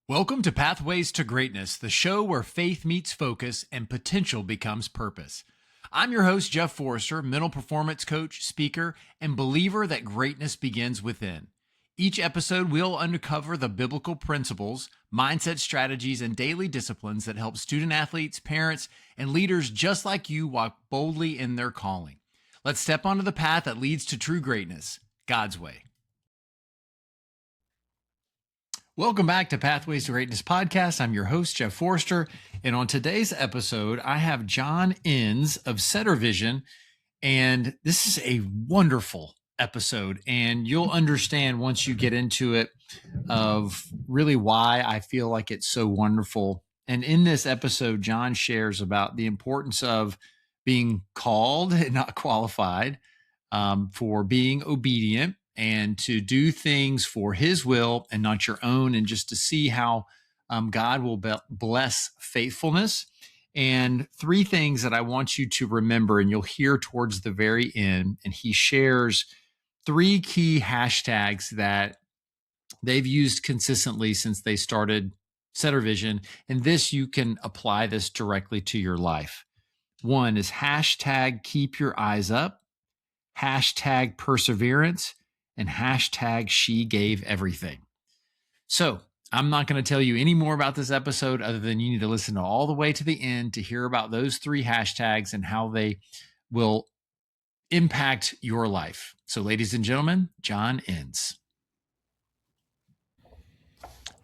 Welcome to Pathways to Greatness, the show where faith meets focus and potential becomes purpose. I'm your host, Jeff Forrester, mental performance coach, speaker, and believer that greatness begins within. Each episode, we'll uncover the biblical principles, mindset strategies, and daily disciplines that help student athletes, parents, and leaders just like you walk boldly in their calling. Let's step onto the path that leads to true greatness, God's way. Welcome back to Pathways to Greatness podcast. I'm your host, Jeff Forrester. And on today's episode, I have Jon Enns of SetterVision. And this is a wonderful episode. And you'll understand once you get into it of really why I feel like it's so wonderful. And in this episode, Jon shares about the importance of being called and not qualified, for being obedient, and to do things for his will and not your own, and just to see how God will bless faithfulness. And three things that I want you to remember, and you'll hear towards the very end. And he shares three key hashtags that they've used consistently since they started SetterVision. And this, you can apply this directly to your life. One is hashtag keep your eyes up, hashtag perseverance, and hashtag she gave everything. So I'm not going to tell you any more about this episode other than you need to listen all the way to the end to hear about those three hashtags and how they will impact your life. So ladies and gentlemen, Jon Enns.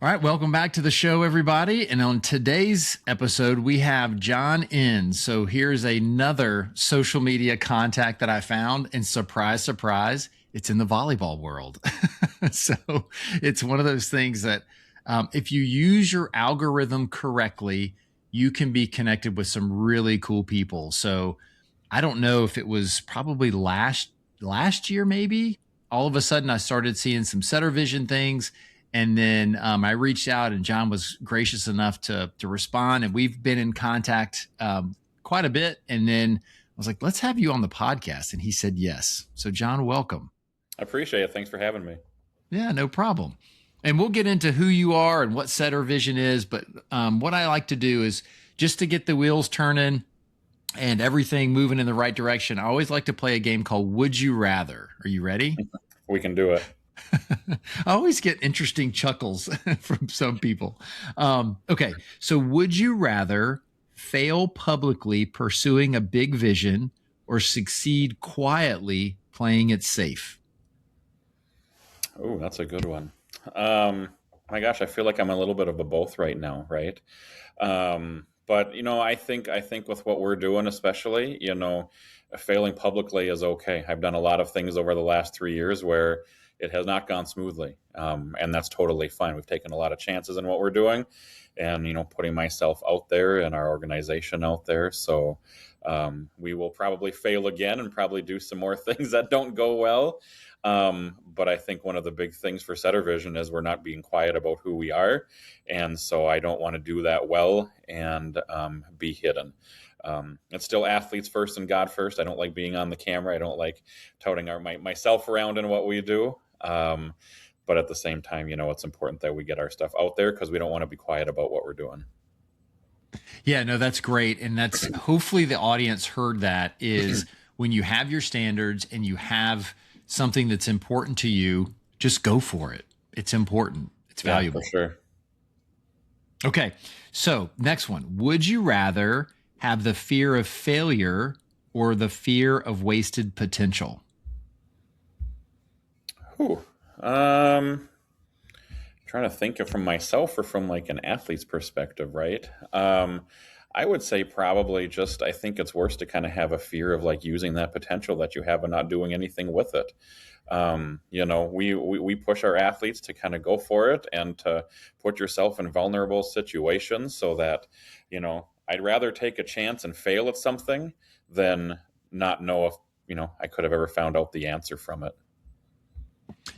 All right, welcome back to the show, everybody. And on today's episode, we have Jon Enns. So here's another social media contact that I found, and surprise, surprise, it's in the volleyball world. So it's one of those things that if you use your algorithm correctly, you can be connected with some really cool people. So I don't know if it was probably last year, maybe. All of a sudden, I started seeing some SetterVision things. And then I reached out, and Jon was gracious enough to respond. And we've been in contact quite a bit. And then I was like, let's have you on the podcast. And he said yes. So Jon, welcome. I appreciate it. Thanks for having me. Yeah, no problem. And we'll get into who you are and what SetterVision is. But what I like to do is just to get the wheels turning and everything moving in the right direction. I always like to play a game called Would You Rather. Are you ready? We can do it. I always get interesting chuckles from some people. Okay, so would you rather fail publicly pursuing a big vision or succeed quietly playing it safe? Oh, that's a good one. My gosh, I feel like I'm a little bit of a both right now, right? But I think with what we're doing, especially, failing publicly is okay. I've done a lot of things over the last 3 years where it has not gone smoothly, and that's totally fine. We've taken a lot of chances in what we're doing, and putting myself out there and our organization out there. So we will probably fail again and probably do some more things that don't go well. But I think one of the big things for SetterVision is we're not being quiet about who we are. And so I don't want to do that well and be hidden. It's still athletes first and God first. I don't like being on the camera. I don't like touting myself around in what we do. But at the same time, it's important that we get our stuff out there because we don't want to be quiet about what we're doing. Yeah, no, that's great. And that's hopefully the audience heard that is when you have your standards and you have something that's important to you, just go for it. It's important. It's valuable. For sure. Okay. So next one, would you rather have the fear of failure or the fear of wasted potential? Trying to think of from myself or from like an athlete's perspective, right? I would say probably I think it's worse to kind of have a fear of like using that potential that you have and not doing anything with it. We push our athletes to kind of go for it and to put yourself in vulnerable situations so that, I'd rather take a chance and fail at something than not know if, I could have ever found out the answer from it.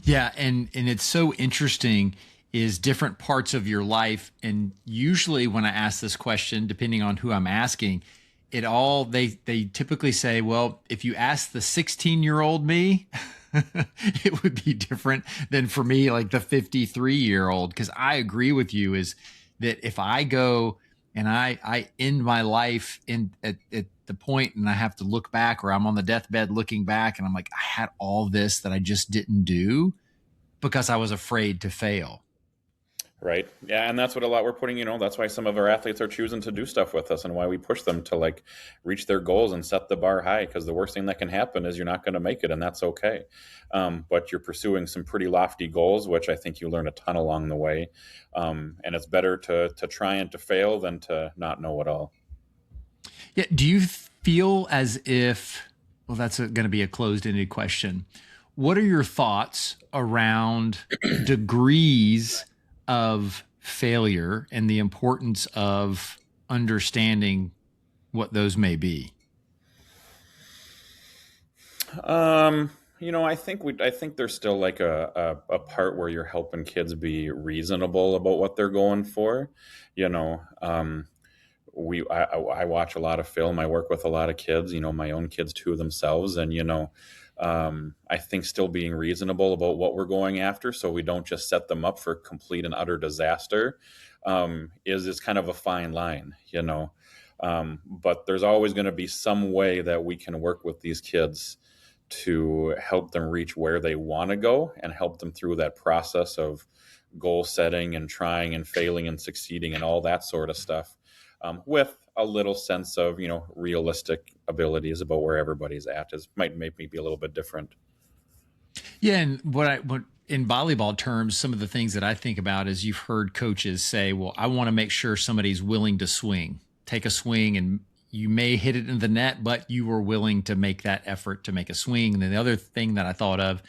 Yeah. And it's so interesting is different parts of your life. And usually when I ask this question, depending on who I'm asking, they typically say, well, if you ask the 16-year-old me, it would be different than for me, like the 53-year-old. Cause I agree with you is that if I go and I end my life at the point and I have to look back, or I'm on the deathbed looking back and I'm like, I had all this that I just didn't do because I was afraid to fail. Right. Yeah, and that's what a lot we're putting, that's why some of our athletes are choosing to do stuff with us and why we push them to like reach their goals and set the bar high, because the worst thing that can happen is you're not going to make it, and that's okay. But you're pursuing some pretty lofty goals, which I think you learn a ton along the way. And it's better to try and to fail than to not know it all. Yeah. Do you feel as if, well, that's going to be a closed-ended question. What are your thoughts around degrees of failure and the importance of understanding what those may be? I think there's still like a part where you're helping kids be reasonable about what they're going for. You know, I watch a lot of film. I work with a lot of kids. My own kids too themselves, and I think still being reasonable about what we're going after, so we don't just set them up for complete and utter disaster, is kind of a fine line. But there's always going to be some way that we can work with these kids to help them reach where they want to go and help them through that process of goal setting and trying and failing and succeeding and all that sort of stuff, with a little sense of, realistic abilities about where everybody's at might make me be a little bit different. Yeah. And what in volleyball terms, some of the things that I think about is you've heard coaches say, well, I want to make sure somebody's willing to take a swing, and you may hit it in the net, but you were willing to make that effort to make a swing. And then the other thing that I thought of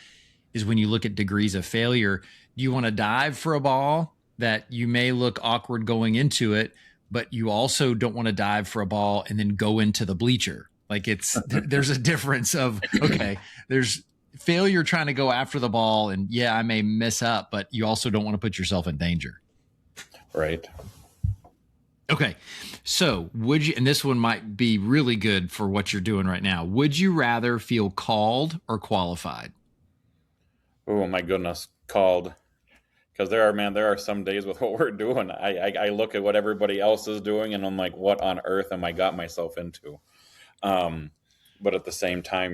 is when you look at degrees of failure, do you want to dive for a ball that you may look awkward going into it, but you also don't want to dive for a ball and then go into the bleacher? Like there's a difference of, okay, there's failure trying to go after the ball, and yeah, I may mess up, but you also don't want to put yourself in danger. Right. Okay. So would you, and this one might be really good for what you're doing right now. Would you rather feel called or qualified? Oh my goodness. Called. Because there are some days with what we're doing. I look at what everybody else is doing and I'm like, what on earth am I got myself into? But at the same time,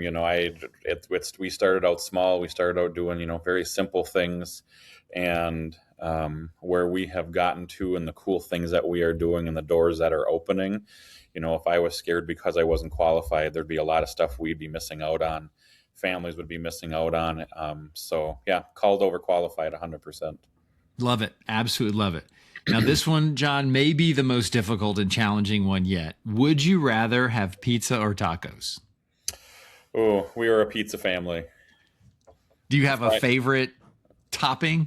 we started out small. We started out doing, very simple things, and where we have gotten to and the cool things that we are doing and the doors that are opening. If I was scared because I wasn't qualified, there'd be a lot of stuff we'd be missing out on. Families would be missing out on. So yeah, called over qualified 100%. Love it. Absolutely love it. Now this one, John, may be the most difficult and challenging one yet. Would you rather have pizza or tacos? Oh, we are a pizza family. Do you have a favorite topping?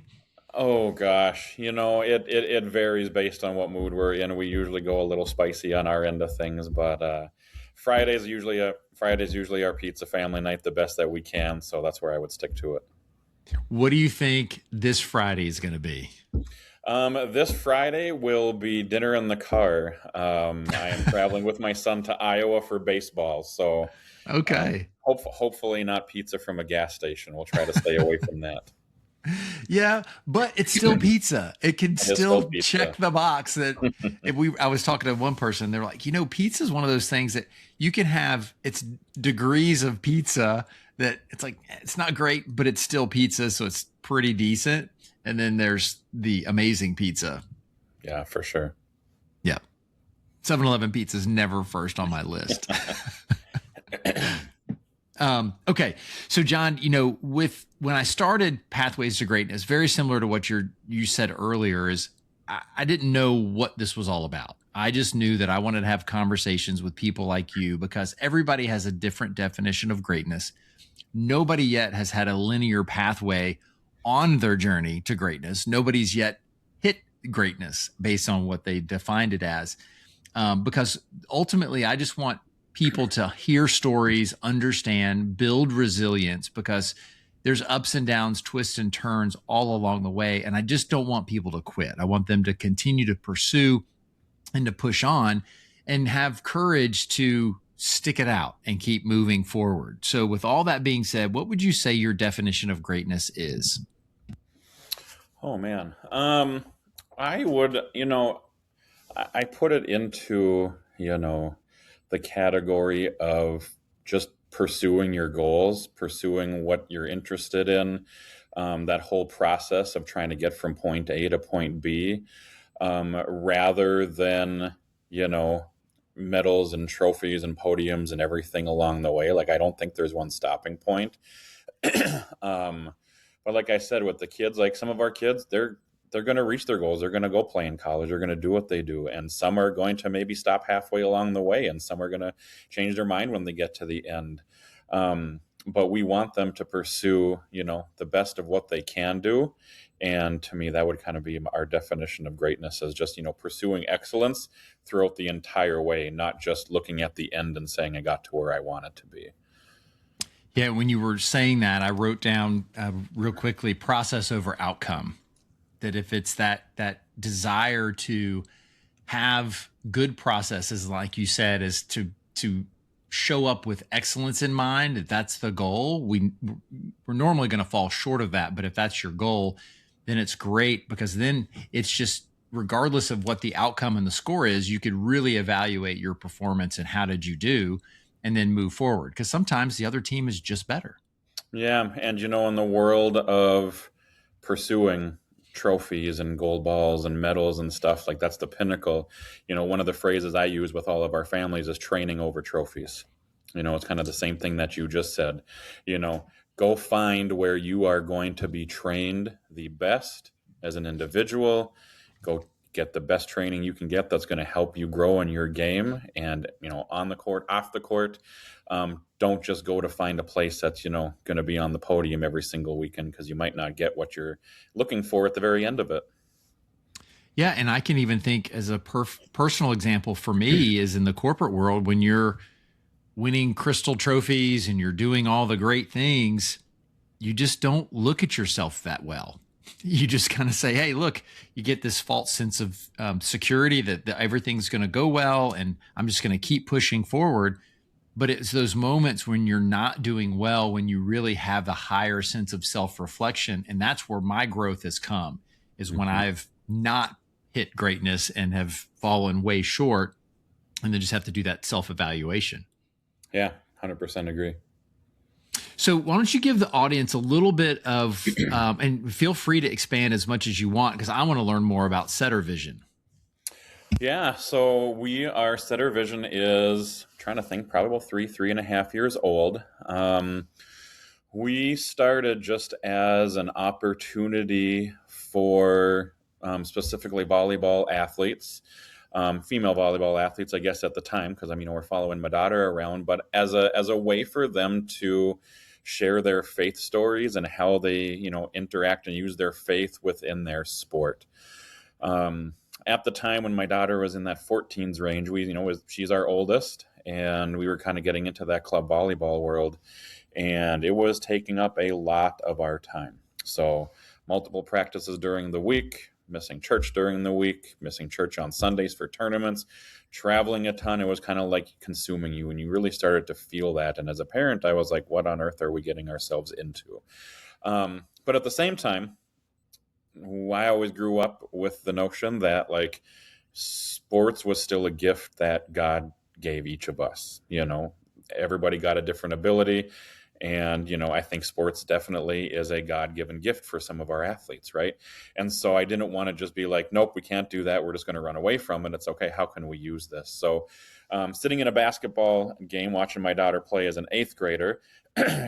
Oh gosh, it varies based on what mood we're in. We usually go a little spicy on our end of things, but Friday's usually our pizza family night, the best that we can. So that's where I would stick to it. What do you think this Friday is going to be? This Friday will be dinner in the car. I am traveling with my son to Iowa for baseball, so okay. Hopefully not pizza from a gas station. We'll try to stay away from that. Yeah, but it's still pizza. It can still check the box that I was talking to one person, they're like, pizza is one of those things that you can have, it's degrees of pizza that it's like, it's not great, but it's still pizza. So it's pretty decent. And then there's the amazing pizza. Yeah, for sure. Yeah. 7-Eleven pizza is never first on my list. Okay. So John, when I started Pathways to Greatness, very similar to what you said earlier, is I didn't know what this was all about. I just knew that I wanted to have conversations with people like you because everybody has a different definition of greatness. Nobody yet has had a linear pathway on their journey to greatness. Nobody's yet hit greatness based on what they defined it as. Because ultimately, I just want people to hear stories, understand, build resilience, because there's ups and downs, twists and turns all along the way. And I just don't want people to quit. I want them to continue to pursue and to push on and have courage to stick it out and keep moving forward. So with all that being said, what would you say your definition of greatness is? Oh man. I would, I put it into, the category of just pursuing your goals, pursuing what you're interested in, that whole process of trying to get from point A to point B, rather than, you know, medals and trophies and podiums and everything along the way. Like, I don't think there's one stopping point. um, but like I said, with the kids, like some of our kids, they're going to reach their goals. They're going to go play in college. They're going to do what they do. And some are going to maybe stop halfway along the way. And some are going to change their mind when they get to the end. But we want them to pursue, the best of what they can do. And to me, that would kind of be our definition of greatness, as just, pursuing excellence throughout the entire way, not just looking at the end and saying I got to where I wanted to be. Yeah, when you were saying that, I wrote down real quickly process over outcome. That if it's that desire to have good processes, like you said, is to show up with excellence in mind, if that's the goal, we're normally going to fall short of that. But if that's your goal, then it's great, because then it's just, regardless of what the outcome and the score is, you could really evaluate your performance and how did you do, and then move forward. Because sometimes the other team is just better. Yeah. And, in the world of pursuing trophies and gold balls and medals and stuff, like that's the pinnacle. One of the phrases I use with all of our families is training over trophies. It's kind of the same thing that you just said. Go find where you are going to be trained the best as an individual. Go get the best training you can get that's going to help you grow in your game, and on the court, off the court. Don't just go to find a place that's going to be on the podium every single weekend, because you might not get what you're looking for at the very end of it. Yeah, and I can even think as a personal example for me is in the corporate world, when you're winning crystal trophies and you're doing all the great things, you just don't look at yourself that well. You just kind of say, hey, look, you get this false sense of security that everything's going to go well, and I'm just going to keep pushing forward. But it's those moments when you're not doing well, when you really have a higher sense of self-reflection. And that's where my growth has come, is when I've not hit greatness and have fallen way short, and then just have to do that self-evaluation. Yeah, 100% agree. So why don't you give the audience a little bit of, and feel free to expand as much as you want, because I want to learn more about SetterVision. Yeah, so SetterVision is, trying to think, probably about 3.5 years old. We started just as an opportunity for specifically volleyball athletes, female volleyball athletes, I guess, at the time, because we're following my daughter around, but as a way for them to share their faith stories and how they, interact and use their faith within their sport. At the time when my daughter was in that 14s range, she's our oldest, and we were kind of getting into that club volleyball world, and it was taking up a lot of our time. So multiple practices during the week, missing church during the week, missing church on Sundays for tournaments, traveling a ton. It was kind of like consuming you, and you really started to feel that. And as a parent, I was like, what on earth are we getting ourselves into? But at the same time, I always grew up with the notion that like sports was still a gift that God gave each of us. Everybody got a different ability. And, I think sports definitely is a God-given gift for some of our athletes, right? And so I didn't want to just be like, nope, we can't do that. We're just going to run away from it. It's okay. How can we use this? So sitting in a basketball game, watching my daughter play as an 8th grader,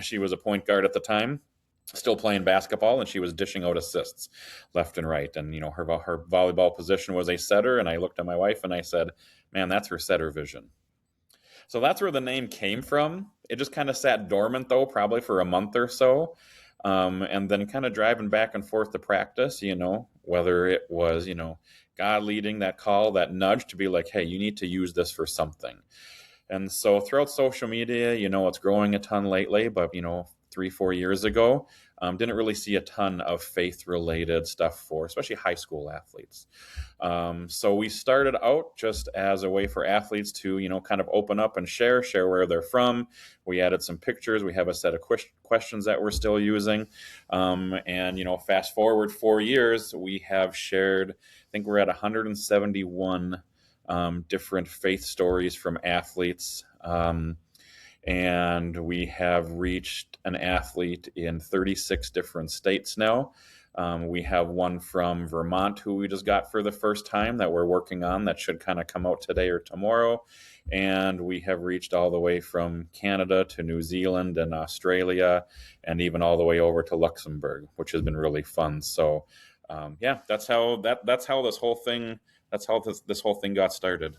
she was a point guard at the time, still playing basketball, and she was dishing out assists left and right. And, her volleyball position was a setter. And I looked at my wife and I said, man, that's her SetterVision. So that's where the name came from. It just kind of sat dormant, though, probably for a month or so. And then kind of driving back and forth to practice, whether it was, God leading that call, that nudge to be like, hey, you need to use this for something. And so throughout social media, it's growing a ton lately, but, 3-4 years ago, Didn't really see a ton of faith-related stuff for especially high school athletes. So we started out just as a way for athletes to, kind of open up and share where they're from. We added some pictures. We have a set of questions that we're still using. And fast forward 4 years, we have shared, I think we're at 171 different faith stories from athletes. And we have reached an athlete in 36 different states now. We have one from Vermont who we just got for the first time that we're working on that should kind of come out today or tomorrow. And we have reached all the way from Canada to New Zealand and Australia, and even all the way over to Luxembourg, which has been really fun. So that's how this whole thing got started.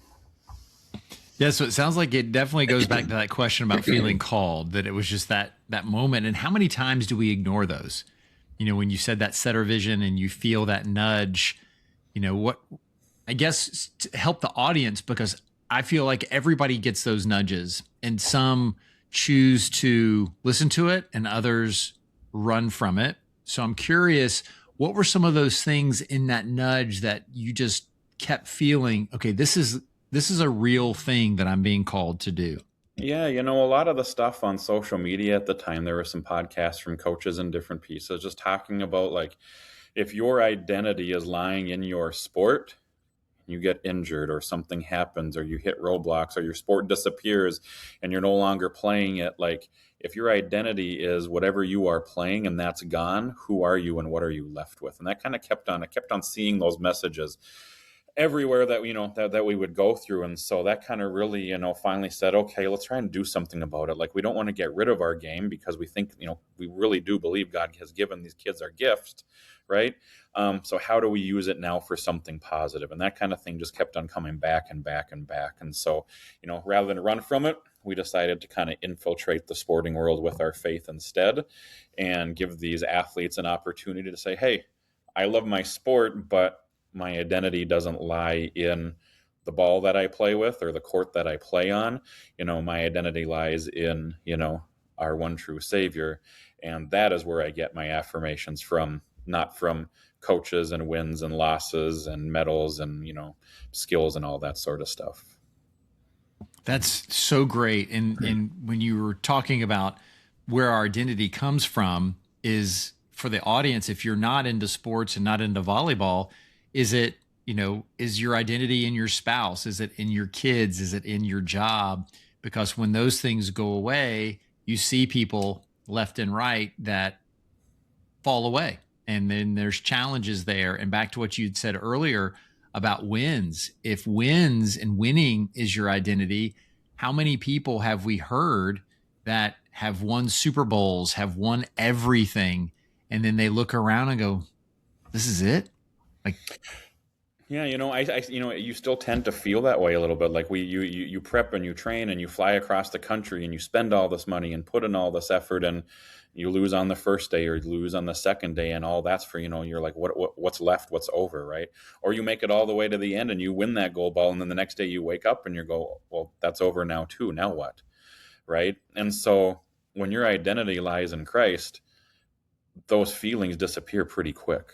Yeah, so it sounds like it definitely goes back to that question about feeling called, that it was just that moment. And how many times do we ignore those? When you said that SetterVision and you feel that nudge, what, I guess, to help the audience, because I feel like everybody gets those nudges and some choose to listen to it and others run from it. So I'm curious, what were some of those things in that nudge that you just kept feeling, okay, this is a real thing that I'm being called to do? Yeah, a lot of the stuff on social media at the time, there were some podcasts from coaches in different pieces just talking about, like, if your identity is lying in your sport, you get injured or something happens or you hit roadblocks or your sport disappears and you're no longer playing it. Like, if your identity is whatever you are playing and that's gone, who are you and what are you left with? And that kind of I kept on seeing those messages everywhere that that we would go through. And so that kind of really finally said, okay, let's try and do something about it. Like, we don't want to get rid of our game because we think we really do believe God has given these kids our gifts, right? So how do we use it now for something positive? And that kind of thing just kept on coming back and back and back. And so rather than run from it, we decided to kind of infiltrate the sporting world with our faith instead, and give these athletes an opportunity to say, hey, I love my sport, but my identity doesn't lie in the ball that I play with or the court that I play on. My identity lies in, our one true Savior. And that is where I get my affirmations from, not from coaches and wins and losses and medals and, skills and all that sort of stuff. That's so great. And when you were talking about where our identity comes from, is for the audience, if you're not into sports and not into volleyball, is it, is your identity in your spouse? Is it in your kids? Is it in your job? Because when those things go away, you see people left and right that fall away. And then there's challenges there. And back to what you'd said earlier about wins. If wins and winning is your identity, how many people have we heard that have won Super Bowls, have won everything, and then they look around and go, this is it? Like, yeah, you still tend to feel that way a little bit. Like, you prep and you train and you fly across the country and you spend all this money and put in all this effort, and you lose on the first day or you lose on the second day, and all that's for, you're like, what's left? What's over, right? Or you make it all the way to the end and you win that gold ball, and then the next day you wake up and you go, well, that's over now too. Now what? Right? And so when your identity lies in Christ, those feelings disappear pretty quick.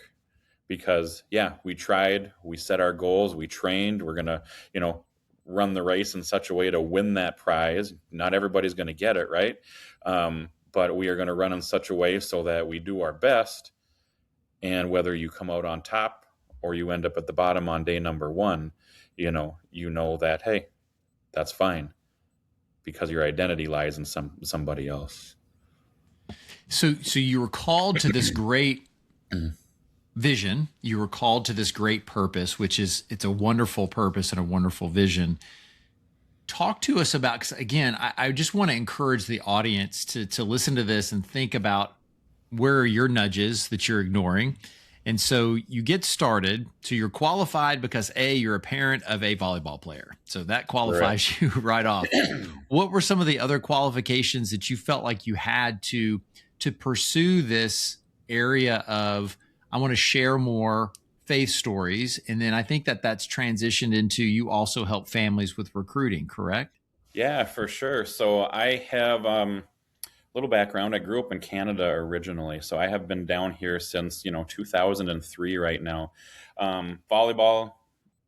Because, we tried, we set our goals, we trained, we're going to, run the race in such a way to win that prize. Not everybody's going to get it, right? But we are going to run in such a way so that we do our best. And whether you come out on top or you end up at the bottom on day number one, you know that, hey, that's fine, because your identity lies in somebody else. So you were called to this great vision. You were called to this great purpose, which is, it's a wonderful purpose and a wonderful vision. Talk to us about, because again, I just want to encourage the audience to listen to this and think about where are your nudges that you're ignoring. And so you get started. So you're qualified because you're a parent of a volleyball player. So that qualifies you right off. What were some of the other qualifications that you felt like you had to pursue this area of, I want to share more faith stories? And then I think that's transitioned into, you also help families with recruiting, correct? Yeah, for sure. So I have Little background, I grew up in Canada originally, so I have been down here since 2003 right now. Volleyball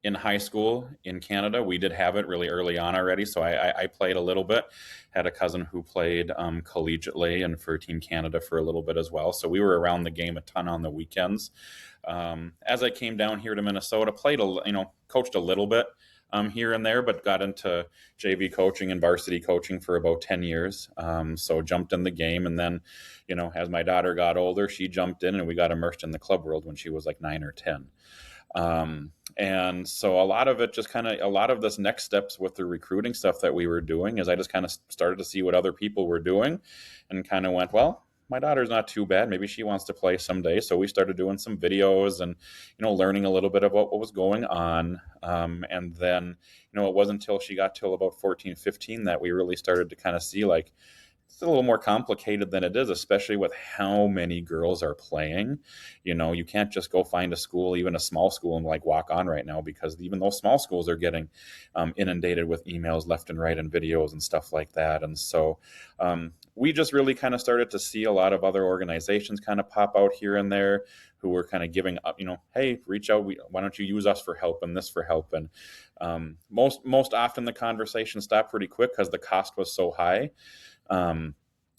in high school in Canada, we did have it really early on already, so I played a little bit. Had a cousin who played collegiately and for Team Canada for a little bit as well, so we were around the game a ton on the weekends. As I came down here to Minnesota, coached a little bit here and there, but got into JV coaching and varsity coaching for about 10 years. So jumped in the game. And then, as my daughter got older, she jumped in and we got immersed in the club world when she was like 9 or 10. And so a lot of it a lot of this next steps with the recruiting stuff that we were doing is I just kind of started to see what other people were doing and kind of went, well, my daughter's not too bad. Maybe she wants to play someday. So we started doing some videos and, learning a little bit about what was going on. And then, it wasn't until she got till about 14, 15 that we really started to kind of see like, it's a little more complicated than it is, especially with how many girls are playing. You can't just go find a school, even a small school, and like walk on right now, because even those small schools are getting inundated with emails left and right and videos and stuff like that. And so we just really kind of started to see a lot of other organizations kind of pop out here and there who were kind of giving up, hey, reach out. Why don't you use us for help and this for help? And most often the conversation stopped pretty quick because the cost was so high. A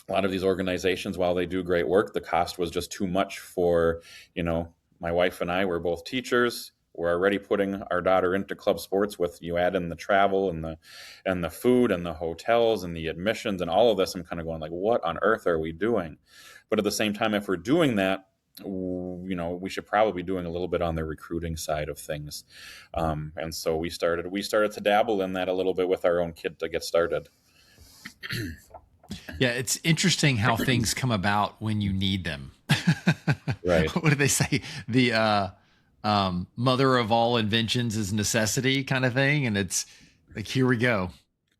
lot of these organizations, while they do great work, the cost was just too much for, my wife and I were both teachers. We're already putting our daughter into club sports with you add in the travel and the food and the hotels and the admissions and all of this. I'm kind of going like, what on earth are we doing? But at the same time, if we're doing that, we should probably be doing a little bit on the recruiting side of things. And so we started to dabble in that a little bit with our own kid to get started. Yeah, it's interesting how things come about when you need them. Right. What do they say? The mother of all inventions is necessity kind of thing. And it's like, here we go.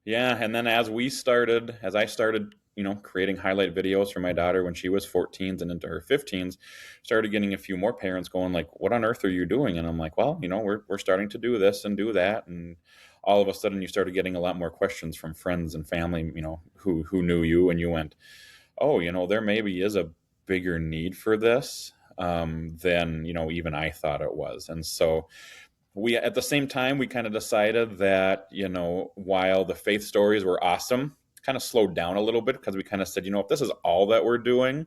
Yeah. And then as I started, creating highlight videos for my daughter when she was 14s and into her 15s, started getting a few more parents going like, what on earth are you doing? And I'm like, well, we're starting to do this and do that. And all of a sudden you started getting a lot more questions from friends and family, who knew you, and you went, oh, there maybe is a bigger need for this than, even I thought it was. And so at the same time, we kind of decided that, while the faith stories were awesome, kind of slowed down a little bit because we kind of said, if this is all that we're doing,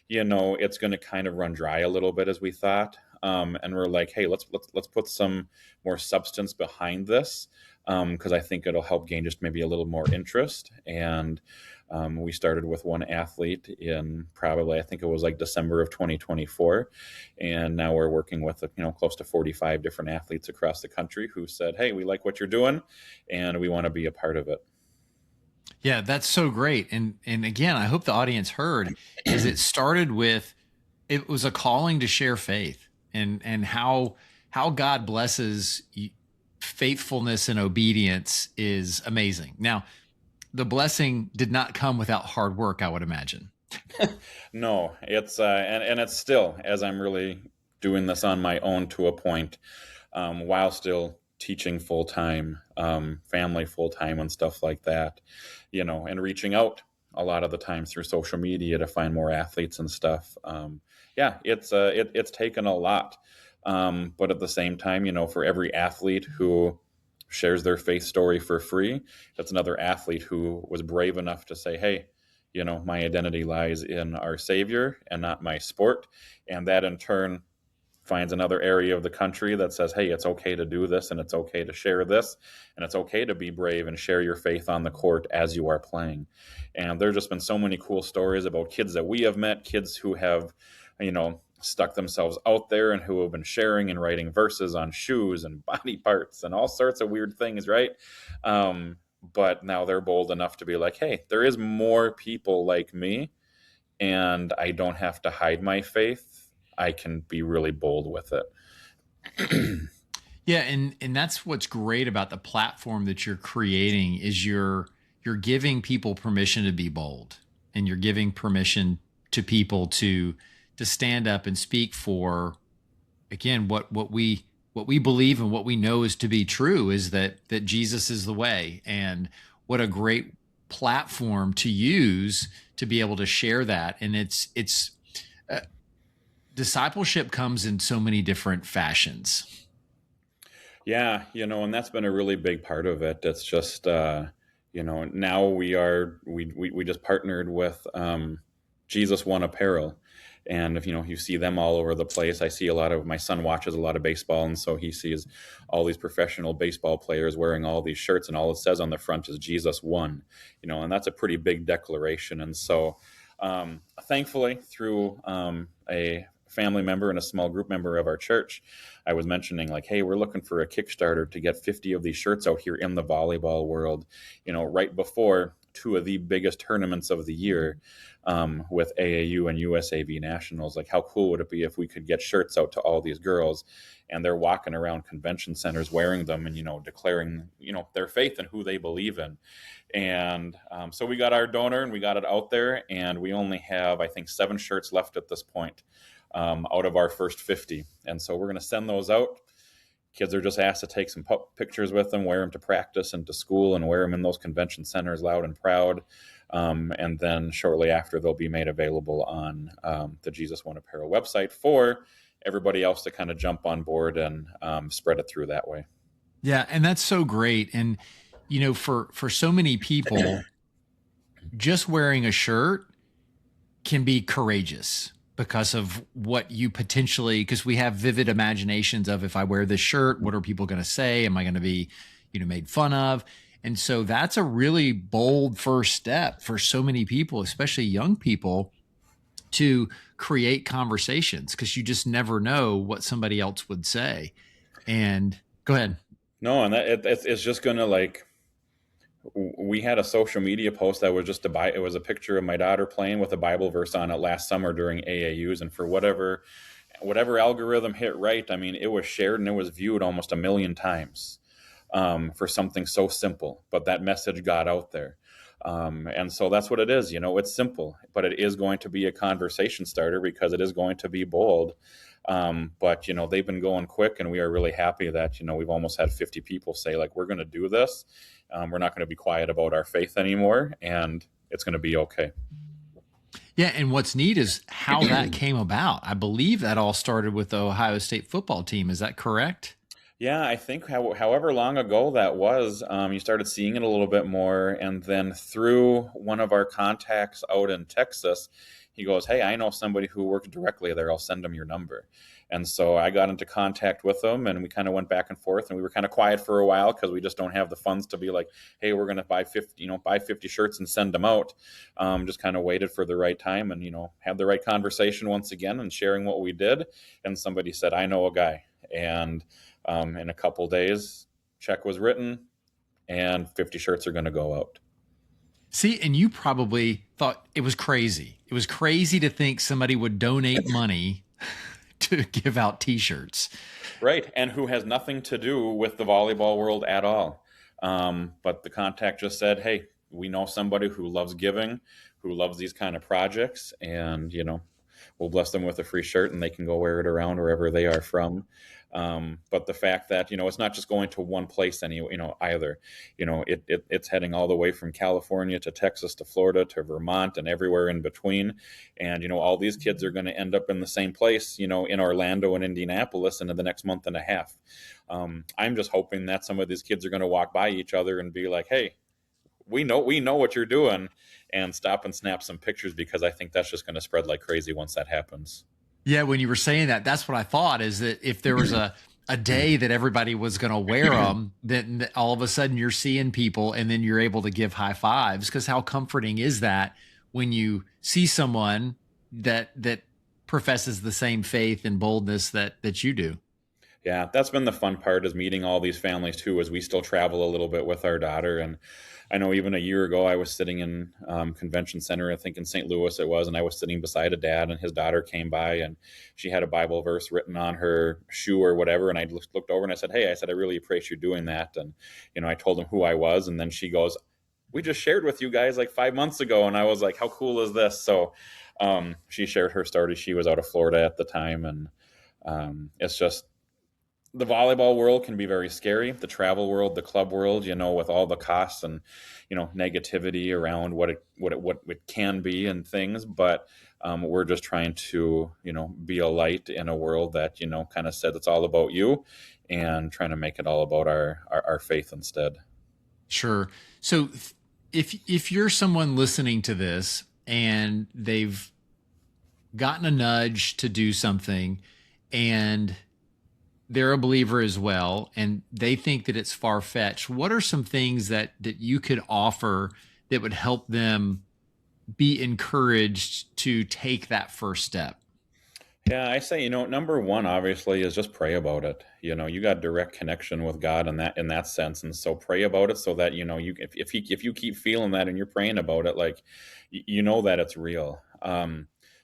it's going to kind of run dry a little bit as we thought. And we're like, hey, let's put some more substance behind this. Because I think it'll help gain just maybe a little more interest. And we started with one athlete in probably, I think it was like December of 2024. And now we're working with, close to 45 different athletes across the country who said, hey, we like what you're doing and we want to be a part of it. Yeah, that's so great. And again, I hope the audience heard is it started with, it was a calling to share faith and how God blesses you. Faithfulness and obedience is amazing. Now, the blessing did not come without hard work, I would imagine. No, it's and it's still, as I'm really doing this on my own to a point, while still teaching full time, family full time, and stuff like that, and reaching out a lot of the times through social media to find more athletes and stuff. It's taken a lot. But at the same time, for every athlete who shares their faith story for free, that's another athlete who was brave enough to say, hey, my identity lies in our Savior and not my sport. And that in turn finds another area of the country that says, hey, it's okay to do this and it's okay to share this and it's okay to be brave and share your faith on the court as you are playing. And there's just been so many cool stories about kids that we have met, kids who have, stuck themselves out there and who have been sharing and writing verses on shoes and body parts and all sorts of weird things, right? But now they're bold enough to be like, hey, there is more people like me and I don't have to hide my faith. I can be really bold with it. Yeah, and that's what's great about the platform that you're creating is you're giving people permission to be bold, and you're giving permission to people to stand up and speak for, again, what we believe and what we know is to be true is that Jesus is the way. And what a great platform to use to be able to share that. And it's uh, discipleship comes in so many different fashions. Yeah, and that's been a really big part of it. It's just, now we just partnered with Jesus One Apparel. And if you see them all over the place. I see my son watches a lot of baseball, and so he sees all these professional baseball players wearing all these shirts, and all it says on the front is Jesus One, and that's a pretty big declaration. And so, thankfully, through a family member and a small group member of our church, I was mentioning, like, hey, we're looking for a Kickstarter to get 50 of these shirts out here in the volleyball world, right before two of the biggest tournaments of the year, with AAU and USAV nationals. Like, how cool would it be if we could get shirts out to all these girls, and they're walking around convention centers wearing them, and declaring their faith and who they believe in. And so we got our donor and we got it out there, and we only have, I think, 7 shirts left at this point, out of our first 50. And so we're going to send those out. Kids are just asked to take some pictures with them, wear them to practice and to school, and wear them in those convention centers loud and proud. And then shortly after, they'll be made available on the Jesus One Apparel website for everybody else to kind of jump on board and spread it through that way. Yeah, and that's so great. And for so many people, just wearing a shirt can be courageous because of what you potentially, because we have vivid imaginations of, if I wear this shirt, what are people going to say? Am I going to be, made fun of? And so that's a really bold first step for so many people, especially young people, to create conversations, because you just never know what somebody else would say. And go ahead. No, and it's just going to, like, we had a social media post that was just it was a picture of my daughter playing with a Bible verse on it last summer during AAUs, and for whatever algorithm hit right, I mean, it was shared and it was viewed almost 1 million times, for something so simple, but that message got out there. And so that's what it is. It's simple, but it is going to be a conversation starter because it is going to be bold. But they've been going quick, and we are really happy that we've almost had 50 people say, like, we're going to do this. We're not going to be quiet about our faith anymore, and it's going to be okay. Yeah, and what's neat is how that came about. I believe that all started with the Ohio State football team. Is that correct? Yeah, I think however long ago that was, you started seeing it a little bit more, and then through one of our contacts out in Texas, he goes, hey, I know somebody who works directly there. I'll send them your number. And so I got into contact with them, and we kind of went back and forth, and we were kind of quiet for a while because we just don't have the funds to be like, hey, we're going to buy 50 shirts and send them out. Just kind of waited for the right time, and, had the right conversation once again and sharing what we did. And somebody said, I know a guy. And in a couple days, check was written, and 50 shirts are going to go out. See, and you probably thought it was crazy. It was crazy to think somebody would donate money to give out T-shirts. Right, and who has nothing to do with the volleyball world at all. But the contact just said, hey, we know somebody who loves giving, who loves these kind of projects, and, we'll bless them with a free shirt, and they can go wear it around wherever they are from. But the fact that, it's not just going to one place either, it's heading all the way from California to Texas to Florida to Vermont and everywhere in between. And, all these kids are going to end up in the same place, in Orlando and Indianapolis in the next month and a half. I'm just hoping that some of these kids are going to walk by each other and be like, hey, we know what you're doing, and stop and snap some pictures, because I think that's just going to spread like crazy once that happens. Yeah, when you were saying that, that's what I thought, is that if there was a day that everybody was going to wear them, then all of a sudden you're seeing people, and then you're able to give high fives, because how comforting is that when you see someone that professes the same faith and boldness that you do? Yeah, that's been the fun part, is meeting all these families too, as we still travel a little bit with our daughter. And I know even a year ago, I was sitting in convention center, I think in St. Louis it was, and I was sitting beside a dad, and his daughter came by, and she had a Bible verse written on her shoe or whatever. And I looked over and I said, hey, I really appreciate you doing that. And, I told him who I was. And then she goes, we just shared with you guys like 5 months ago. And I was like, how cool is this? So she shared her story. She was out of Florida at the time. And it's just, the volleyball world can be very scary. The travel world, the club world, with all the costs and negativity around what it can be and things. But we're just trying to be a light in a world that kind of said it's all about you, and trying to make it all about our faith instead. Sure. So if you're someone listening to this and they've gotten a nudge to do something and they're a believer as well, and they think that it's far-fetched, what are some things that you could offer that would help them be encouraged to take that first step? Yeah, I say, number one, obviously, is just pray about it. You got direct connection with God in that sense, and so pray about it so that if you keep feeling that and you're praying about it, like you know that it's real.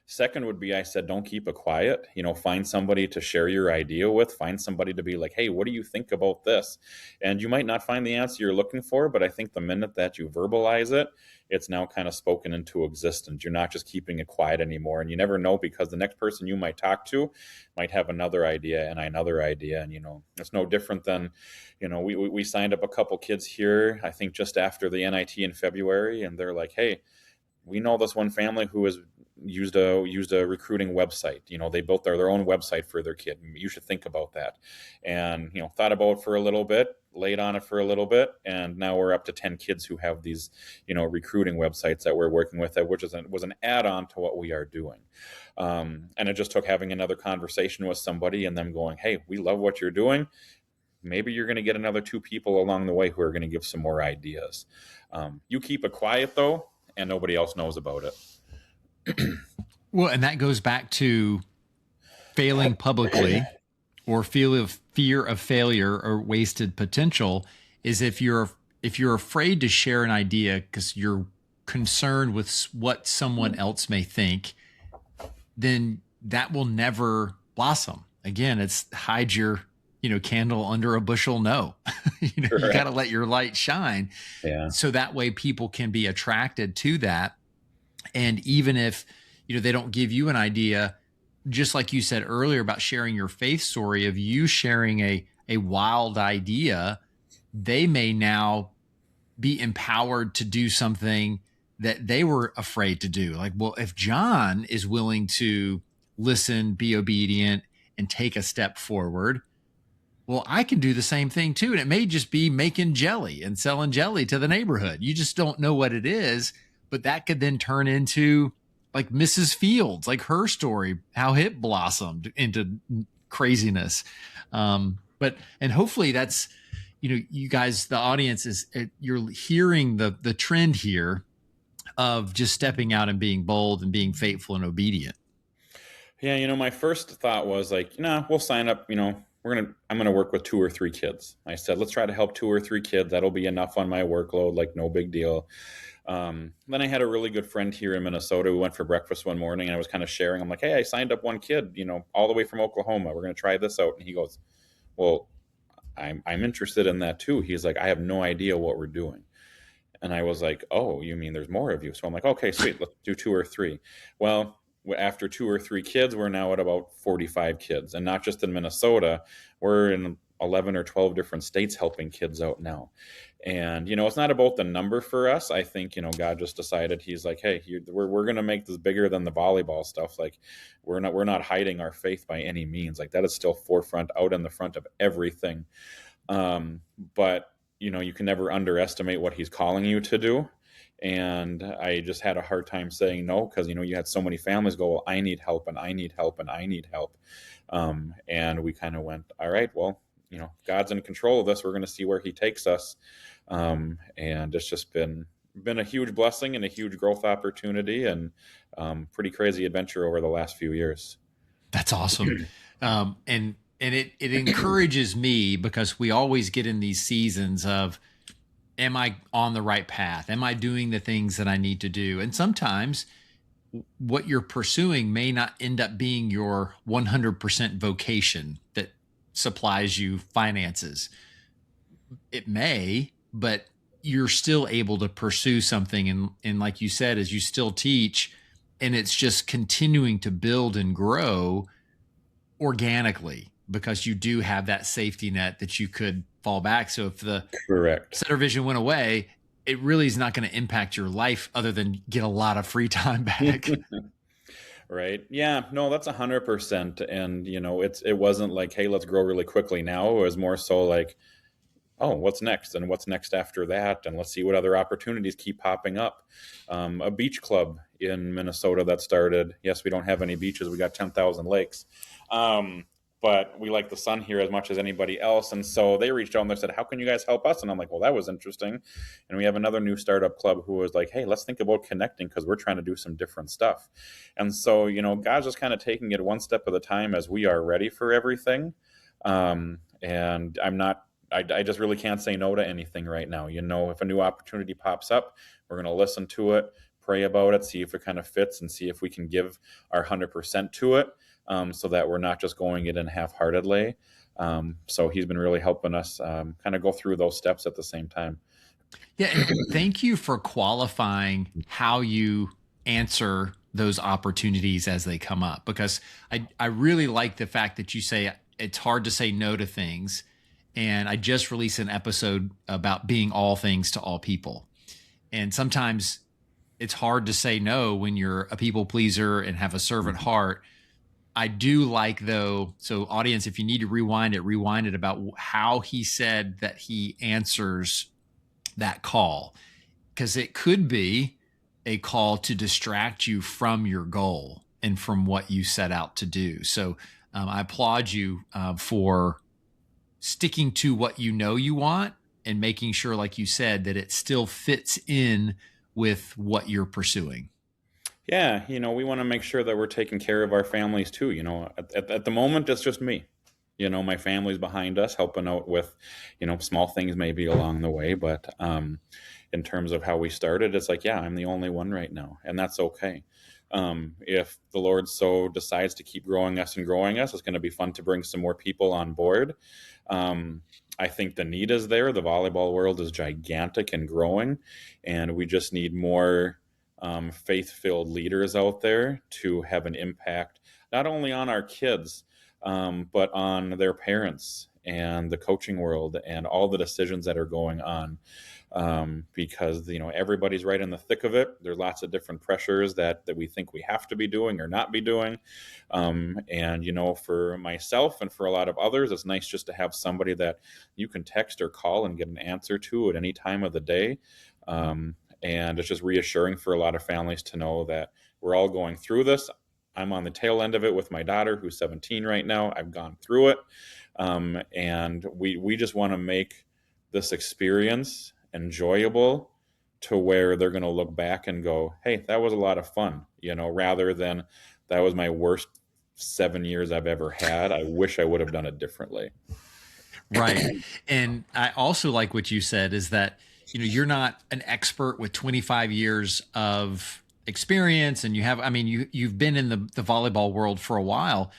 Second would be, I said, don't keep it quiet. Find somebody to share your idea with. Find somebody to be like, hey, what do you think about this? And you might not find the answer you're looking for, but I think the minute that you verbalize it, it's now kind of spoken into existence. You're not just keeping it quiet anymore. And you never know, because the next person you might talk to might have another idea and another idea. And, it's no different than, we signed up a couple kids here, I think just after the NIT in February. And they're like, hey, we know this one family who has used a recruiting website. They built their own website for their kid. You should think about that. And thought about it for a little bit, laid on it for a little bit, and now we're up to 10 kids who have these recruiting websites that we're working with, which was an add-on to what we are doing. And it just took having another conversation with somebody and them going, hey, we love what you're doing. Maybe you're going to get another 2 people along the way who are going to give some more ideas. You keep it quiet though, and nobody else knows about it. Well, and that goes back to failing publicly, or fear of failure or wasted potential. Is if you're afraid to share an idea because you're concerned with what someone else may think, then that will never blossom. Again, it's hide your candle under a bushel. No, you got to let your light shine. Yeah. So that way people can be attracted to that. And even if, they don't give you an idea, just like you said earlier about sharing your faith story of you sharing a wild idea, they may now be empowered to do something that they were afraid to do. Like, well, if Jon is willing to listen, be obedient, and take a step forward, well, I can do the same thing too. And it may just be making jelly and selling jelly to the neighborhood. You just don't know what it is, but that could then turn into like Mrs. Fields, like her story, how it blossomed into craziness. And hopefully that's, you guys, the audience you're hearing the trend here of just stepping out and being bold and being faithful and obedient. Yeah. My first thought was like, we'll sign up, I'm going to work with 2 or 3 kids. I said, let's try to help 2 or 3 kids. That'll be enough on my workload. Like, no big deal. Then I had a really good friend here in Minnesota. We went for breakfast one morning and I was kind of sharing. I'm like, hey, I signed up one kid, all the way from Oklahoma. We're going to try this out. And he goes, well, I'm interested in that too. He's like, I have no idea what we're doing. And I was like, oh, you mean there's more of you? So I'm like, okay, sweet. Let's do 2 or 3. Well, after 2 or 3 kids, we're now at about 45 kids, and not just in Minnesota. We're in 11 or 12 different states helping kids out now. And, it's not about the number for us. I think, God just decided, he's like, hey, we're going to make this bigger than the volleyball stuff. Like, we're not hiding our faith by any means. Like, that is still forefront, out in the front of everything. But, you can never underestimate what he's calling you to do. And I just had a hard time saying no, because, you had so many families go, well, I need help and I need help and I need help. And we kind of went, all right, well, God's in control of this. We're going to see where he takes us. And it's just been a huge blessing and a huge growth opportunity, and pretty crazy adventure over the last few years. That's awesome. And it encourages me, because we always get in these seasons of, am I on the right path? Am I doing the things that I need to do? And sometimes what you're pursuing may not end up being your 100% vocation that supplies you finances. It may, but you're still able to pursue something. And like you said, as you still teach, and it's just continuing to build and grow organically, because you do have that safety net that you could fall back. So if the Correct. SetterVision went away, it really is not going to impact your life other than get a lot of free time back. Right. Yeah. No, that's 100%. And it wasn't like, hey, let's grow really quickly now. It was more so like, oh, what's next? And what's next after that? And let's see what other opportunities keep popping up. A beach club in Minnesota that started. Yes, we don't have any beaches. We got 10,000 lakes. But we like the sun here as much as anybody else. And so they reached out and they said, how can you guys help us? And I'm like, well, that was interesting. And we have another new startup club who was like, hey, let's think about connecting because we're trying to do some different stuff. And so, God's just kind of taking it one step at a time as we are ready for everything. And I just really can't say no to anything right now. If a new opportunity pops up, we're going to listen to it, pray about it, see if it kind of fits, and see if we can give our 100% to it, so that we're not just going it in half-heartedly. So he's been really helping us kind of go through those steps at the same time. Yeah, and thank you for qualifying how you answer those opportunities as they come up, because I really like the fact that you say it's hard to say no to things. And I just released an episode about being all things to all people. And sometimes it's hard to say no when you're a people pleaser and have a servant heart. I do like, though, so audience, if you need to rewind it about how he said that he answers that call, because it could be a call to distract you from your goal and from what you set out to do. So I applaud you for sticking to what you want and making sure, like you said, that it still fits in with what you're pursuing. Yeah, we want to make sure that we're taking care of our families too. At the moment, it's just me. My family's behind us, helping out with, small things maybe along the way. But in terms of how we started, it's like, yeah, I'm the only one right now, and that's okay. If the Lord so decides to keep growing us, it's going to be fun to bring some more people on board. I think the need is there. The volleyball world is gigantic and growing, and we just need more faith-filled leaders out there to have an impact, not only on our kids, but on their parents and the coaching world and all the decisions that are going on. Because everybody's right in the thick of it. There's lots of different pressures that we think we have to be doing or not be doing. And for myself and for a lot of others, it's nice just to have somebody that you can text or call and get an answer to at any time of the day. And it's just reassuring for a lot of families to know that we're all going through this. I'm on the tail end of it with my daughter, who's 17 right now. I've gone through it. And we just want to make this experience enjoyable to where they're going to look back and go, hey, that was a lot of fun, rather than that was my worst 7 years I've ever had. I wish I would have done it differently. Right. And I also like what you said is that, you're not an expert with 25 years of experience, and you've been in the volleyball world for a while,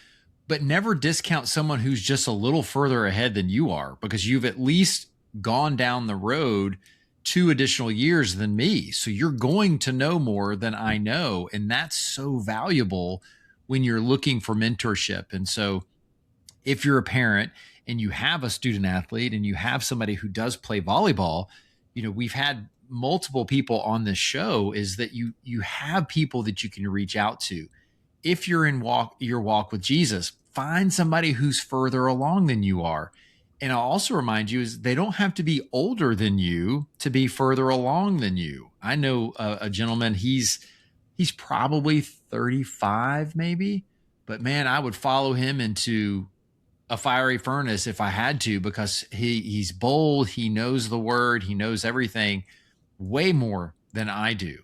but never discount someone who's just a little further ahead than you are, because you've at least gone down the road 2 additional years than me. So you're going to know more than I know. And that's so valuable when you're looking for mentorship. And so if you're a parent and you have a student athlete and you have somebody who does play volleyball, we've had multiple people on this show, is that you have people that you can reach out to. If you're in your walk with Jesus, find somebody who's further along than you are. And I'll also remind you is they don't have to be older than you to be further along than you. I know a gentleman, he's probably 35 maybe, but man, I would follow him into a fiery furnace if I had to, because he's bold. He knows the word. He knows everything way more than I do.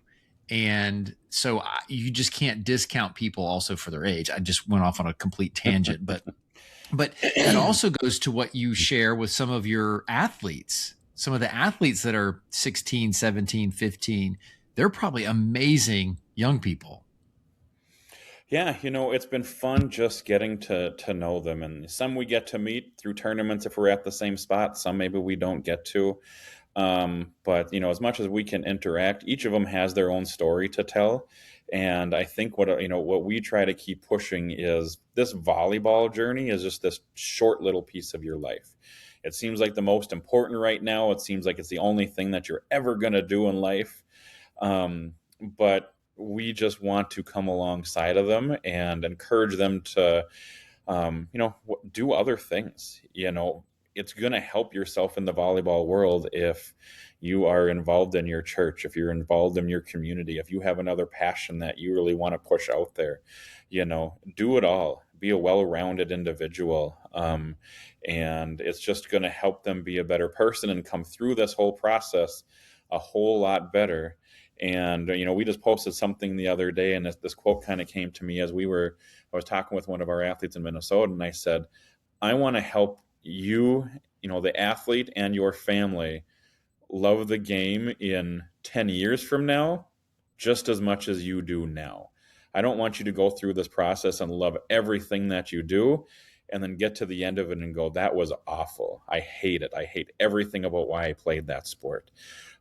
And so you just can't discount people also for their age. I just went off on a complete tangent, but it also goes to what you share with some of your athletes, some of the athletes that are 16, 17, 15. They're probably amazing young people. Yeah, it's been fun just getting to know them. And some we get to meet through tournaments if we're at the same spot. Some maybe we don't get to. But as much as we can interact, each of them has their own story to tell. And I think what we try to keep pushing is this volleyball journey is just this short little piece of your life. It seems like the most important right now. It seems like it's the only thing that you're ever going to do in life. But we just want to come alongside of them and encourage them to, do other things. It's going to help yourself in the volleyball world if you are involved in your church, if you're involved in your community, if you have another passion that you really want to push out there. Do it all. Be a well-rounded individual. And it's just going to help them be a better person and come through this whole process a whole lot better. And, we just posted something the other day, and this quote kind of came to me as I was talking with one of our athletes in Minnesota, and I said, I want to help you, the athlete and your family love the game in 10 years from now, just as much as you do now. I don't want you to go through this process and love everything that you do and then get to the end of it and go, that was awful. I hate it. I hate everything about why I played that sport.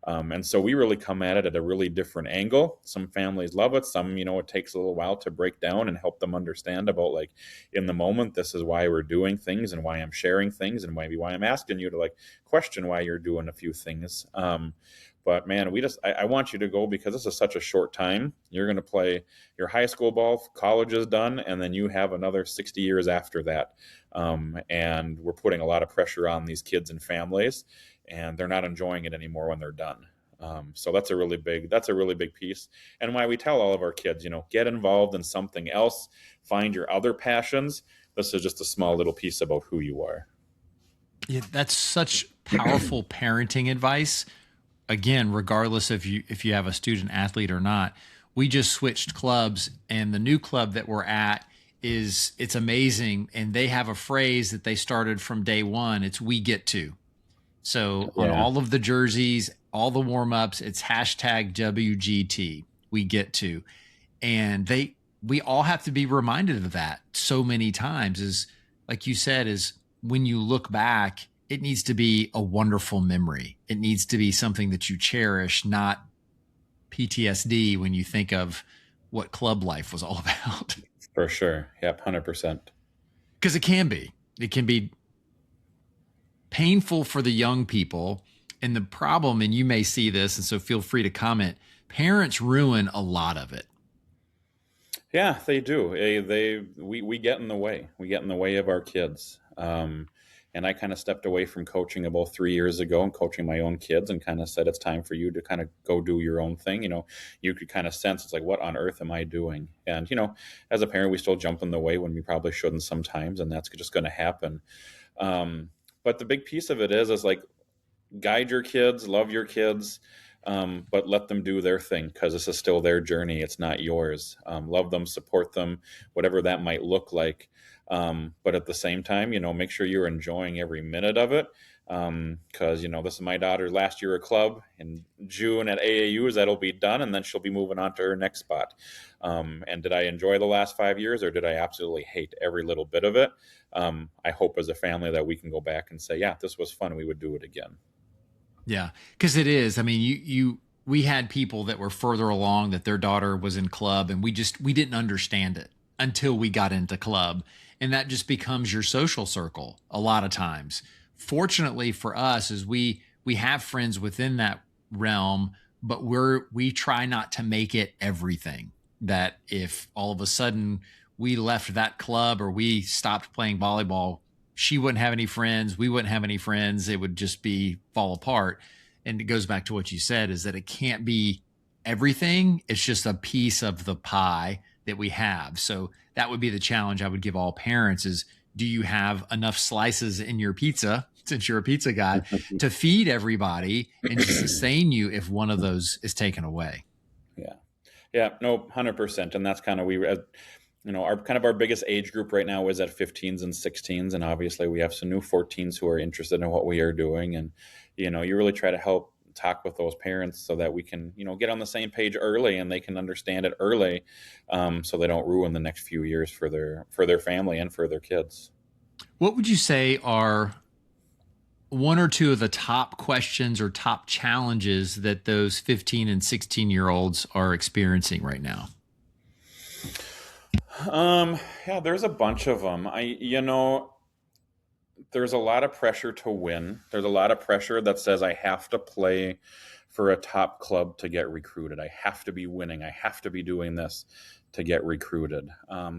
And so we really come at it at a really different angle. Some families love it. Some, it takes a little while to break down and help them understand about, like, in the moment, this is why we're doing things and why I'm sharing things and maybe why I'm asking you to, like, question why you're doing a few things. But man, I want you to go because this is such a short time. You're going to play your high school ball, college is done, and then you have another 60 years after that. And we're putting a lot of pressure on these kids and families, and they're not enjoying it anymore when they're done. So that's a really big piece. And why we tell all of our kids, get involved in something else, find your other passions. This is just a small little piece about who you are. Yeah, that's such powerful parenting advice. Again, regardless if you have a student athlete or not. We just switched clubs, and the new club that we're at it's amazing. And they have a phrase that they started from day one. It's "we get to." So on all of the jerseys, all the warm-ups, it's hashtag WGT, we get to. And we all have to be reminded of that so many times. Is, like you said, is when you look back, it needs to be a wonderful memory. It needs to be something that you cherish, not PTSD when you think of what club life was all about. For sure. Yep, 100%. Because it can be painful for the young people. And the problem, and you may see this, and so feel free to comment, parents ruin a lot of it. Yeah, they do. We get in the way. We get in the way of our kids. And I kind of stepped away from coaching about 3 years ago and coaching my own kids and kind of said, it's time for you to kind of go do your own thing. You could kind of sense, it's like, what on earth am I doing? And, as a parent, we still jump in the way when we probably shouldn't sometimes, and that's just going to happen. But the big piece of it is like, guide your kids, love your kids, but let them do their thing because this is still their journey. It's not yours. Love them, support them, whatever that might look like. But at the same time, make sure you're enjoying every minute of it. Because, this is my daughter's last year of club. In June at AAUs, that'll be done, and then she'll be moving on to her next spot. And did I enjoy the last 5 years, or did I absolutely hate every little bit of it? I hope as a family that we can go back and say, yeah, this was fun. We would do it again. Yeah, because it is. I mean, we had people that were further along that their daughter was in club, and we didn't understand it until we got into club. And that just becomes your social circle a lot of times. Fortunately for us, is we have friends within that realm, but we try not to make it everything. That if all of a sudden we left that club or we stopped playing volleyball, she wouldn't have any friends. We wouldn't have any friends. It would just fall apart. And it goes back to what you said, is that it can't be everything. It's just a piece of the pie that we have. So that would be the challenge I would give all parents is, do you have enough slices in your pizza, since you're a pizza guy, to feed everybody and to sustain you if one of those is taken away? Yeah, no, 100%. And that's kind of, our biggest age group right now is at 15s and 16s. And obviously we have some new 14s who are interested in what we are doing. And, you really try to help talk with those parents so that we can, get on the same page early and they can understand it early, so they don't ruin the next few years for their family and for their kids. What would you say are one or two of the top questions or top challenges that those 15 and 16-year-olds are experiencing right now? Yeah, there's a bunch of them. There's a lot of pressure to win. There's a lot of pressure that says I have to play for a top club to get recruited. I have to be winning. I have to be doing this to get recruited.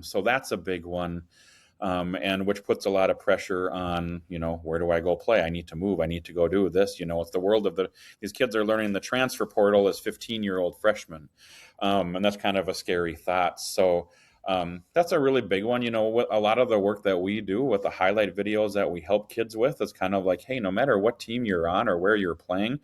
So that's a big one. And which puts a lot of pressure on, where do I go play? I need to move. I need to go do this. It's the world of these kids are learning the transfer portal as 15-year-old freshmen. And that's kind of a scary thought. So that's a really big one. A lot of the work that we do with the highlight videos that we help kids with is kind of like, hey, no matter what team you're on or where you're playing,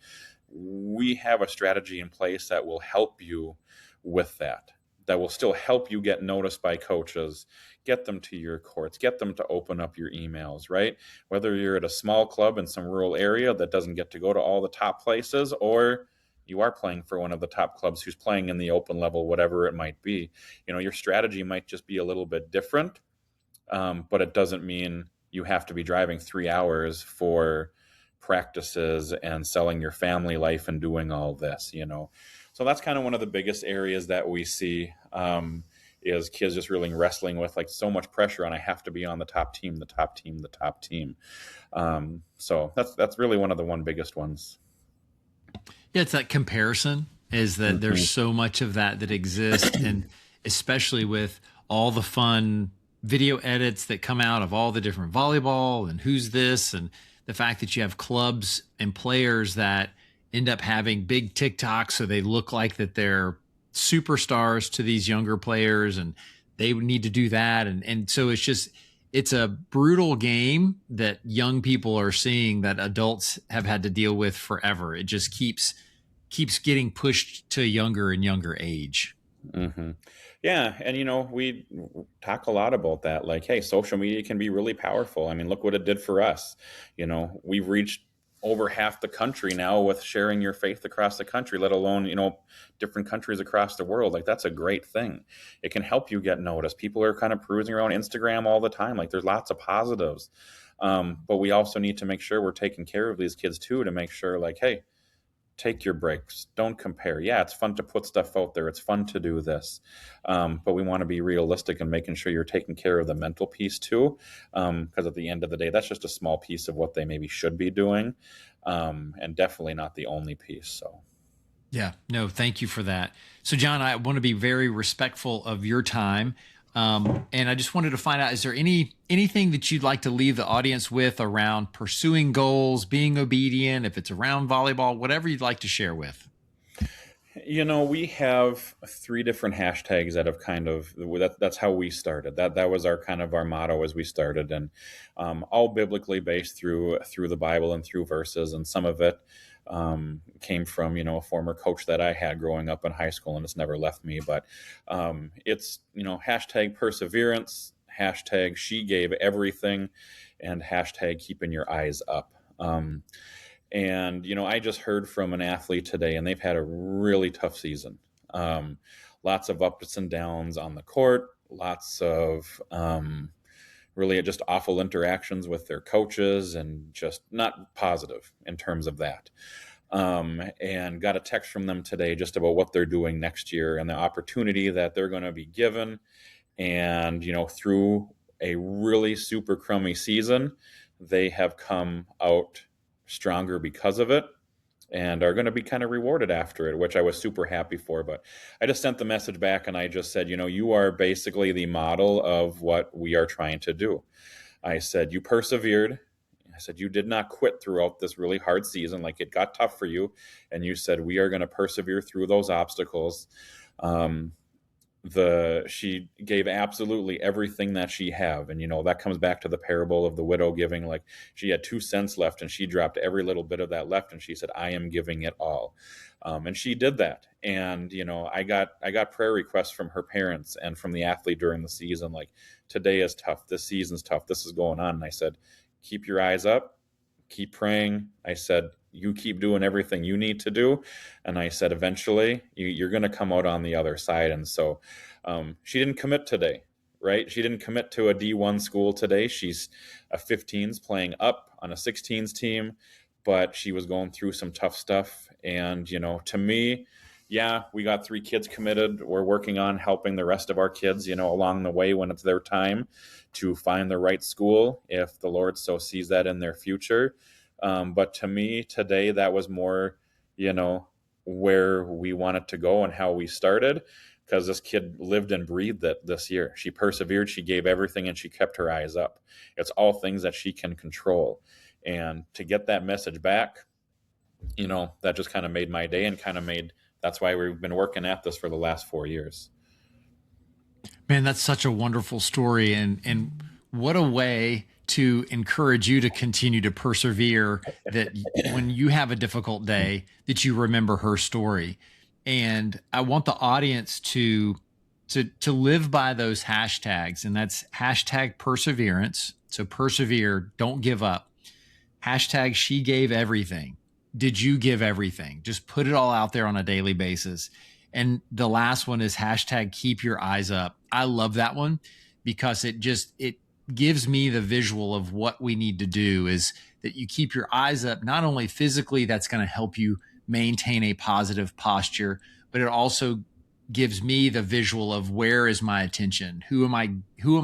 we have a strategy in place that will help you with that will still help you get noticed by coaches, get them to your courts, get them to open up your emails, right? Whether you're at a small club in some rural area that doesn't get to go to all the top places, or you are playing for one of the top clubs who's playing in the open level, whatever it might be. Your strategy might just be a little bit different, but it doesn't mean you have to be driving 3 hours for practices and selling your family life and doing all this. So that's kind of one of the biggest areas that we see, is kids just really wrestling with like so much pressure on I have to be on the top team, the top team, the top team. So that's really one of the biggest ones. Yeah, it's that comparison is that there's so much of that exists, and especially with all the fun video edits that come out of all the different volleyball and who's this, and the fact that you have clubs and players that end up having big TikToks so they look like that they're superstars to these younger players, and they need to do that. And so it's a brutal game that young people are seeing that adults have had to deal with forever. It just keeps getting pushed to a younger and younger age. Mm-hmm. Yeah, and we talk a lot about that. Like, hey, social media can be really powerful. I mean, look what it did for us. We've reached over half the country now with sharing your faith across the country, let alone, different countries across the world. Like, that's a great thing. It can help you get noticed. People are kind of cruising around Instagram all the time. Like, there's lots of positives. But we also need to make sure we're taking care of these kids too, to make sure like, hey, take your breaks. Don't compare. Yeah, it's fun to put stuff out there. It's fun to do this. But we want to be realistic and making sure you're taking care of the mental piece too. Because at the end of the day, that's just a small piece of what they maybe should be doing. And definitely not the only piece. So. Yeah, no, thank you for that. So, John, I want to be very respectful of your time. And I just wanted to find out, is there anything that you'd like to leave the audience with around pursuing goals, being obedient, if it's around volleyball, whatever you'd like to share with? We have 3 different hashtags that have that's how we started. That was our kind of our motto as we started, and all biblically based through the Bible and through verses, and some of it came from a former coach that I had growing up in high school, and it's never left me. But it's hashtag perseverance, hashtag she gave everything, and hashtag keeping your eyes up. And I just heard from an athlete today, and they've had a really tough season. Lots of ups and downs on the court, lots of really just awful interactions with their coaches, and just not positive in terms of that. And got a text from them today just about what they're doing next year and the opportunity that they're going to be given. And, through a really super crummy season, they have come out stronger because of it, and are going to be kind of rewarded after it, which I was super happy for. But I just sent the message back, and I just said, you are basically the model of what we are trying to do. I said, you persevered. I said, you did not quit throughout this really hard season. Like, it got tough for you. And you said, we are going to persevere through those obstacles. She gave absolutely everything that she have. And, that comes back to the parable of the widow giving. Like, she had 2 cents left, and she dropped every little bit of that left. And she said, I am giving it all. And she did that. And, I got prayer requests from her parents and from the athlete during the season. Like, today is tough. This season's tough. This is going on. And I said, keep your eyes up, keep praying. I said, you keep doing everything you need to do. And I said, eventually you're going to come out on the other side. And so she didn't commit today, right? She didn't commit to a D1 school today. She's a 15s playing up on a 16s team, but she was going through some tough stuff. And, to me, yeah, we got 3 kids committed. We're working on helping the rest of our kids, along the way when it's their time to find the right school, if the Lord so sees that in their future. But to me today, that was more, you know, where we wanted to go and how we started, because this kid lived and breathed it this year. She persevered, she gave everything, and she kept her eyes up. It's all things that she can control. And to get that message back, that just kind of made my day, and that's why we've been working at this for the last 4 years. Man, that's such a wonderful story, and what a way to encourage you to continue to persevere, that when you have a difficult day, that you remember her story. And I want the audience to live by those hashtags, and that's hashtag perseverance. So persevere, don't give up. Hashtag she gave everything. Did you give everything? Just put it all out there on a daily basis. And the last one is hashtag keep your eyes up. I love that one because it gives me the visual of what we need to do, is that you keep your eyes up. Not only physically, that's going to help you maintain a positive posture, but it also gives me the visual of where is my attention? Who am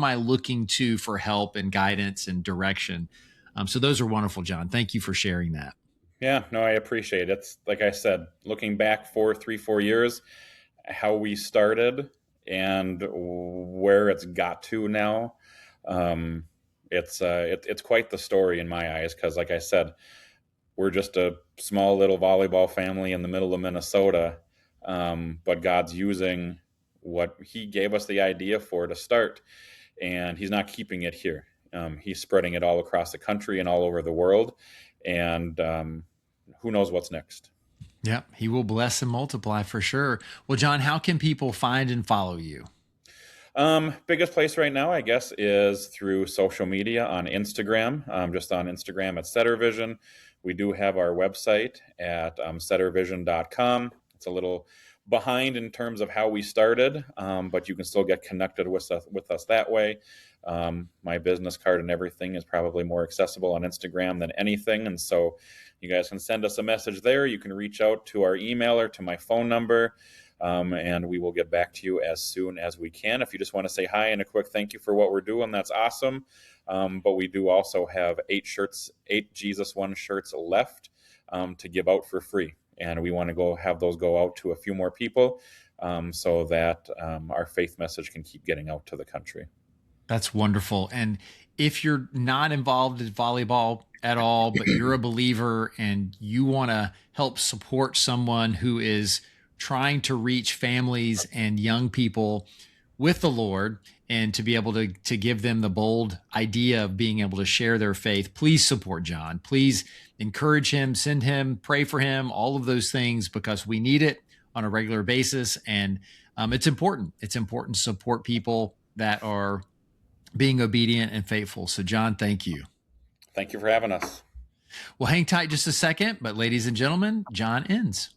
I looking to for help and guidance and direction? So those are wonderful, Jon. Thank you for sharing that. Yeah, no, I appreciate it. It's like I said, looking back 4 years, how we started and where it's got to now. It's quite the story in my eyes, because like I said, we're just a small little volleyball family in the middle of Minnesota, but God's using what He gave us the idea for to start, and He's not keeping it here. He's spreading it all across the country and all over the world, and who knows what's next. Yeah, He will bless and multiply for sure. Well, Jon, how can people find and follow you? Biggest place right now, I guess, is through social media on Instagram. Just on Instagram at SetterVision. We do have our website at SetterVision.com. It's a little behind in terms of how we started, but you can still get connected with us that way. My business card and everything is probably more accessible on Instagram than anything, and so you guys can send us a message there. You can reach out to our email or to my phone number, and we will get back to you as soon as we can. If you just want to say hi and a quick thank you for what we're doing, that's awesome. But we do also have 8 Jesus One shirts left to give out for free. And we want to have those go out to a few more people, so that our faith message can keep getting out to the country. That's wonderful. And if you're not involved in volleyball at all, but you're a believer and you want to help support someone who is trying to reach families and young people with the Lord, and to be able to give them the bold idea of being able to share their faith, please support Jon. Please encourage him, send him, pray for him, all of those things, because we need it on a regular basis. And it's important. It's important to support people that are being obedient and faithful. So Jon, thank you. Thank you for having us. Well, hang tight just a second, but ladies and gentlemen, Jon Enns.